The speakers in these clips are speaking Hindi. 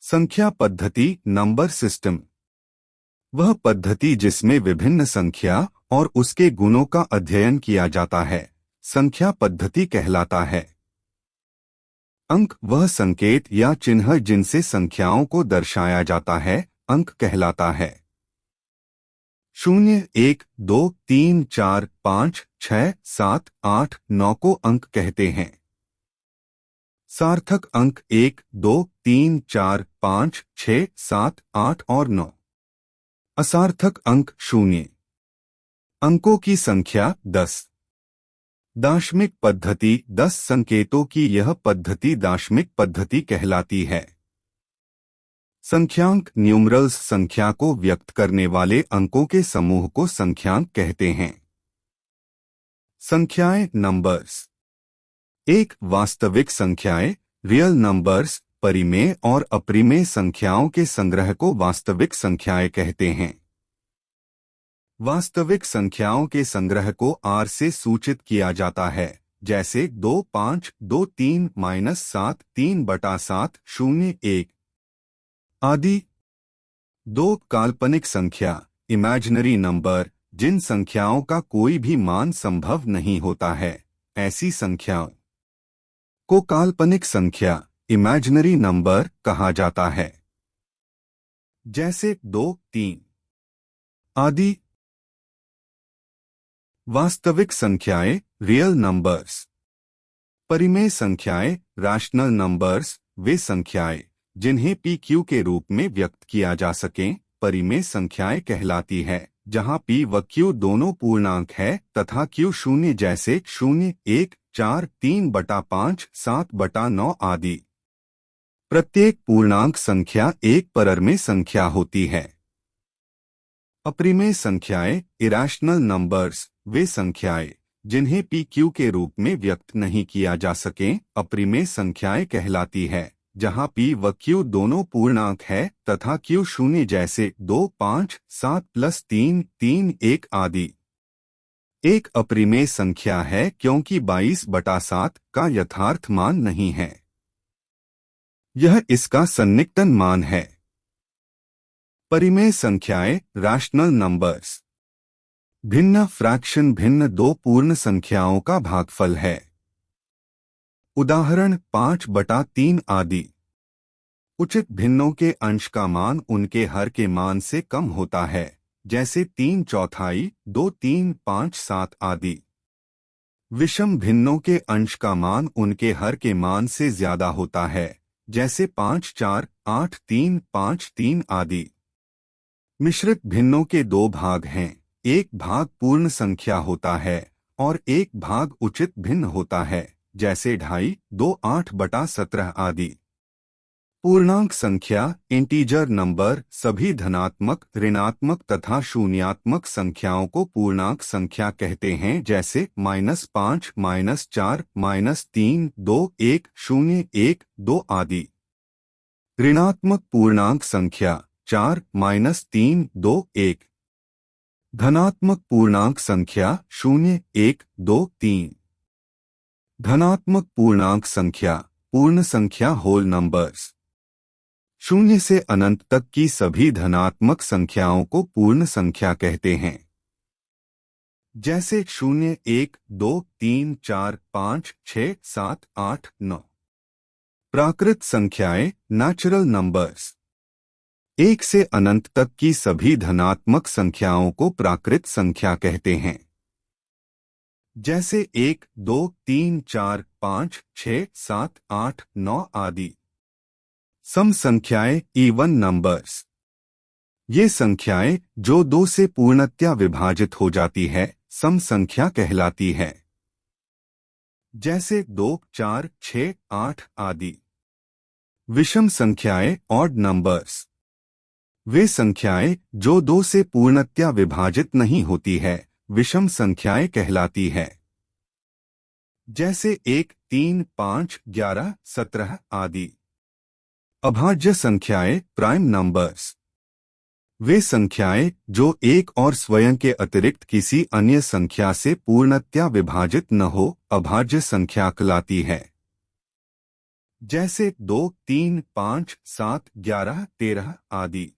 संख्या पद्धति नंबर सिस्टम वह पद्धति जिसमें विभिन्न संख्या और उसके गुणों का अध्ययन किया जाता है संख्या पद्धति कहलाता है। अंक वह संकेत या चिन्ह जिनसे संख्याओं को दर्शाया जाता है अंक कहलाता है। 0, 1, 2, 3, 4, 5, 6, 7, 8, 9 को अंक कहते हैं। सार्थक अंक 1, 2, 3, 4, 5, 6, 7, 8 और 9। असार्थक अंक 0। अंकों की संख्या 10। दाशमिक पद्धति 10 संकेतों की यह पद्धति दाशमिक पद्धति कहलाती है। संख्यांक न्यूमरल्स संख्या को व्यक्त करने वाले अंकों के समूह को संख्यांक कहते हैं। संख्याएं नंबर्स 1 वास्तविक संख्याएं रियल नंबर्स परिमेय और अपरिमेय संख्याओं के संग्रह को वास्तविक संख्याएं कहते हैं। वास्तविक संख्याओं के संग्रह को R से सूचित किया जाता है जैसे 2, 5, 2, 3, -7, 3/7, 0, 1 आदि। 2 काल्पनिक संख्या इमेजिनरी नंबर जिन संख्याओं का कोई भी मान संभव नहीं होता है ऐसी संख्याओं को काल्पनिक संख्या इमेजिनरी नंबर कहा जाता है जैसे 2, 3 आदि। वास्तविक संख्याएं रियल नंबर्स परिमेय संख्याएं रैशनल नंबर्स वे संख्याएं जिन्हें PQ के रूप में व्यक्त किया जा सके परिमेय संख्याएं कहलाती है जहां P व Q दोनों पूर्णांक है तथा Q 0 जैसे 0, 1, 4, 3/5, 7/9 आदि। प्रत्येक पूर्णांक संख्या एक परमेय संख्या होती है। अपरिमेय संख्याएं इरैशनल नंबर्स वे संख्याएं जिन्हें PQ के रूप में व्यक्त नहीं किया जा सके अपरिमेय संख्याएं कहलाती है जहां P व Q दोनों पूर्णांक है तथा Q 0 जैसे 2, 5, 7 + 3, 3, 1 आदि। एक अपरिमेय संख्या है क्योंकि 22/7 का यथार्थ मान नहीं है, यह इसका सन्निकटन मान है। परिमेय संख्याएं रैशनल नंबर्स भिन्न फ्रैक्शन भिन्न दो पूर्ण संख्याओं का भागफल है। उदाहरण 5/3 आदि। उचित भिन्नों के अंश का मान उनके हर के मान से कम होता है जैसे 3/4, 2, 3, 5, 7 आदि। विषम भिन्नों के अंश का मान उनके हर के मान से ज्यादा होता है जैसे 5, 4, 8, 3, 5, 3 आदि। मिश्रित भिन्नों के दो भाग हैं, एक भाग पूर्ण संख्या होता है और एक भाग उचित भिन्न होता है जैसे 2.5, 2, 8/17 आदि। पूर्णांक संख्या इंटीजर नंबर सभी धनात्मक ऋणात्मक तथा शून्यात्मक संख्याओं को पूर्णांक संख्या कहते हैं जैसे -5, -4, -3, 2, 1, 0, 1, 2 आदि। ऋणात्मक पूर्णांक संख्या 4, -3, 2, 1। धनात्मक पूर्णांक संख्या 0, 1, 2, 3। धनात्मक पूर्णांक संख्या पूर्ण संख्या होल नंबर्स 0 से अनंत तक की सभी धनात्मक संख्याओं को पूर्ण संख्या कहते हैं जैसे 0, 1, 2, 3, 4, 5, 6, 7, 8, 9। प्राकृत संख्याएं नेचुरल नंबर्स 1 से अनंत तक की सभी धनात्मक संख्याओं को प्राकृत संख्या कहते हैं जैसे 1, 2, 3, 4, 5, 6, 7, 8, 9 आदि। सम संख्याएं इवन नंबर्स ये संख्याएं जो 2 से पूर्णतया विभाजित हो जाती है सम संख्या कहलाती है जैसे 2, 4, 6, 8 आदि। विषम संख्याएं ऑड नंबर्स वे संख्याएं जो 2 से पूर्णतया विभाजित नहीं होती है विषम संख्याएं कहलाती है जैसे 1, 3, 5, 11, 17 आदि। अभाज्य संख्याएं प्राइम नंबर्स वे संख्याएं जो एक और स्वयं के अतिरिक्त किसी अन्य संख्या से पूर्णतया विभाजित न हो अभाज्य संख्या कहलाती है। जैसे 2, 3, 5, 7, 11, 13 आदि।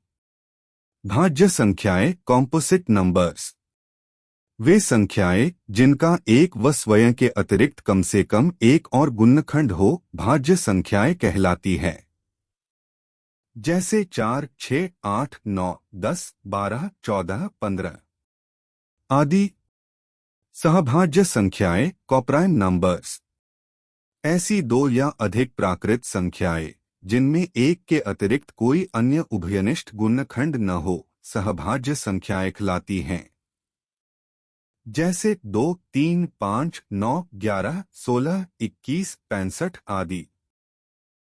भाज्य संख्याएं कॉम्पोजिट नंबर्स वे संख्याएं जिनका एक व स्वयं के अतिरिक्त कम से कम एक और गुणनखंड हो भाज्य संख्याएं कहलाती है। जैसे 4, 6, 8, 9, 10, 12, 14, 15 आदि। सहभाज्य संख्याएं कोप्राइम नंबर्स ऐसी दो या अधिक प्राकृत संख्याएं जिनमें एक के अतिरिक्त कोई अन्य उभयनिष्ठ गुणनखंड न हो सहभाज्य संख्याएं कहलाती हैं। जैसे 2, 3, 5, 9, 11, 16, 21, 65 आदि।